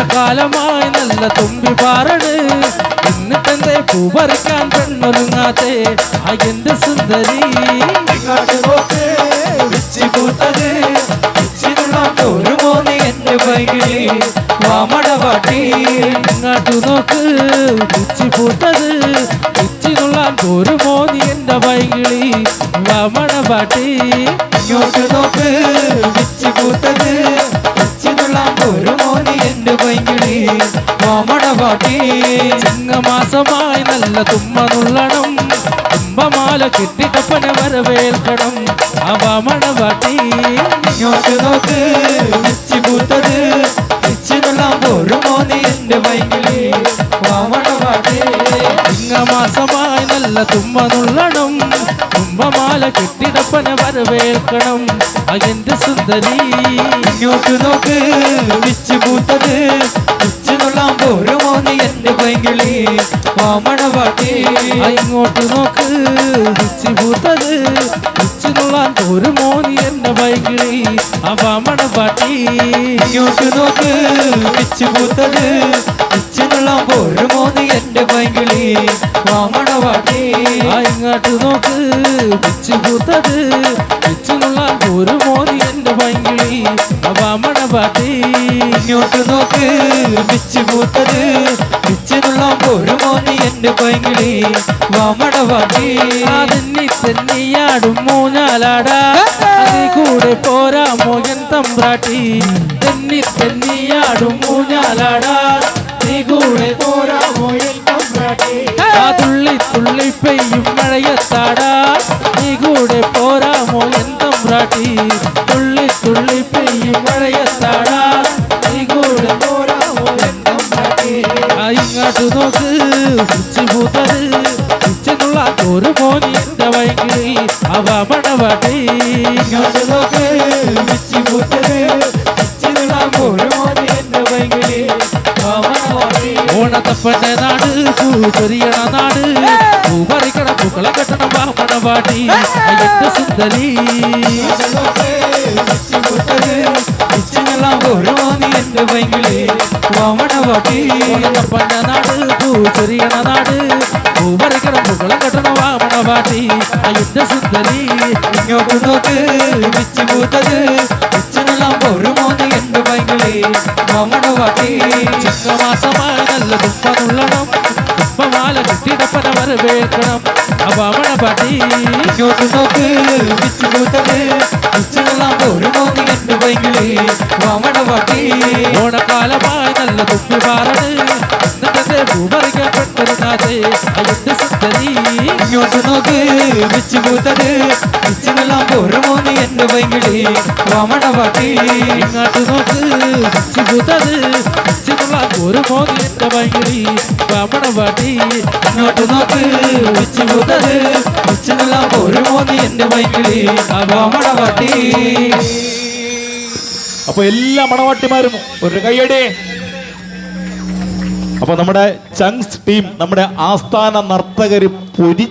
ഓണക്കാലമായി നല്ല തുമ്പി പാറണ് എന്നിട്ടെന്തേ പൂ പറിക്കാൻ പെണ്ണൊരുങ്ങാത്തെ എന്റെ സുന്ദരി ഒരു മോനി എന്റെ വൈകിളി വാമടവാട്ടി ഇങ്ങോട്ട് നോക്ക് പിച്ചി പൂത്തത് പിച്ചിനുള്ളാൻ ഒരു മോനി എന്റെ വൈകിളി വാമടവാട്ടി ഇങ്ങോട്ട് നോക്ക് പിച്ചി പൂത്തത് പിച്ചിനുള്ളാൻ ഒരു മോനി എന്റെ വൈകിളി വാമടവാട്ടി ചിങ്ങമാസമായി നല്ല തുമ്മ നുള്ളണം തുമ്പമാല കെട്ടിട്ടപ്പനെ വരവേൽക്കണം ആ വാമടവാട്ടി ഇങ്ങോട്ട് നോക്ക് പിച്ചി പൂത്തത് പിച്ചിനുള്ളാൻ ഒരു മോനി എന്റെ വൈകിളി വാമടവാട്ടി ചിങ്ങമാസമായി നല്ല തുമ്മ നുള്ളണം തുമ്പമാല കെട്ടിടപ്പനെ വരവേൽക്കണം അതെന്റെ സുന്ദരി ഇങ്ങോട്ട് നോക്ക് പിച്ചു പൂത്തത് പിച്ചിനുള്ളാൻ ഒരു മോനി എന്റെ വൈകിളി വാമടവാട്ടി ഇങ്ങോട്ട് നോക്ക് പിച്ചി പൂത്തത് പിച്ചിനുള്ളാൻ ഒരു മോനി എന്റെ വൈകിളി ആ വാമടവാട്ടി ഇങ്ങോട്ട് നോക്ക് പിച്ചു പൂത്തത് പിച്ചിനുള്ളാൻ ഒരു മോനി എന്റെ വൈകിളി വാമടവാട്ടി ഇങ്ങോട്ട് നോക്ക് പിച്ചി പൂത്തത് പിച്ചിനുള്ളാൻ ഒരു മോനി എന്റെ വൈകിളി ആ വാമടവാട്ടി ഇങ്ങോട്ട് നോക്ക് പിച്ചു പൂത്തത് പിച്ചിനുള്ളാൻ ഒരു മോനി എന്റെ വൈകിളി വാമടവാട്ടി തെന്നിയാടും മൂഞ്ഞാലാടാ നീ കൂടെ പോരാമോ എൻ തമ്പ്രാട്ടി തെന്നിയാടും മൂഞ്ഞാലാടാ നീ കൂടെ പോരാമോ എൻ തമ്പ്രാട്ടി തുള്ളി പെയ്യും മഴയത്താടാ നീ കൂടെ പോരാമോ എൻ തമ്പ്രാട്ടി തുള്ളി പെയ്യും മഴയത്താടാ നീ കൂടെ പോരാമോ എൻ തമ്പ്രാട്ടി ഇങ്ങോട്ട് നോക്ക് പിച്ചു പൂത്തത് പിച്ചിനുള്ള ഒരു മോനി എന്റെ വൈകിളി അവ മണവാട്ടി ഇങ്ങോട്ട് നോക്ക് പിച്ചു പൂത്തത് പിച്ചിനുള്ളാൻ ഒരു മോനി എന്റെ വൈകിളി വാമടവാട്ടി ഓണത്തപ്പന്റെ നാട് പൂ ചൊരിയണ നാട് പൂ പറിക്കണ പൂക്കളെ കെട്ടണ വാമണവാട്ടി എന്റെ സുന്ദരി പിച്ചു പൂത്തത് പിച്ചിനുള്ളാൻ ഒരു മോനി എന്റെ വൈകിളി വാമടവാട്ടി ഓണത്തപ്പന്റെ നാട് പൂ ചൊരിയണ നാട് പൂ പറിക്കണ പൂക്കളെ കെട്ടണ വാമണവാട്ടി എന്റെ സുന്ദരി ഇങ്ങോട്ട് നോക്ക് പിച്ചു പൂത്തത് പിച്ചിനുള്ളാൻ ഒരു മോനി എന്റെ വൈകിളി വാമടവാട്ടി ചിങ്ങമാസമായി നല്ല തുമ്പനുള്ളണം തുമ്പമാല കെട്ടിടപ്പന വരവേൽക്കണം അവമണവാട്ടി ഇങ്ങോട്ട് നോക്ക് പിച്ചു പൂത്തത് പിച്ചിനുള്ളാൻ ഒരു മോനി എന്റെ വൈകിളി വാമടവാട്ടി ഓണക്കാലമായി നല്ല തുമ്പി പാറണ് എന്നിട്ടെന്റെ ഭൂപറിക്കാൻ പെട്ടൊരുങ്ങാതെ അയ്യന്റെ സുന്ദരി ഇങ്ങോട്ട് നോക്ക് പിച്ചു പൂത്തത് പിച്ചിനുള്ളാൻ ഒരു മോനി എന്റെ വൈകിളി വാമടവാട്ടി ഇങ്ങോട്ട് നോക്ക് പിച്ചു പൂത്തത് പിച്ചിനുള്ള ഒരു മോനി എന്റെ വൈകിളി വാമണവാട്ടി ഇങ്ങോട്ട് നോക്ക് പിച്ചു പൂത്തത് പിച്ചിനുള്ളാൻ ഒരു മോനി എന്റെ വൈകിളി വാമടവാട്ടി അപ്പൊ എല്ലാ മണവാട്ടിമാരും ഒരു കൈയടി. അപ്പൊ നമ്മുടെ ചങ്സ് ടീം നമ്മുടെ ആസ്ഥാന നർത്തകര് പൊരി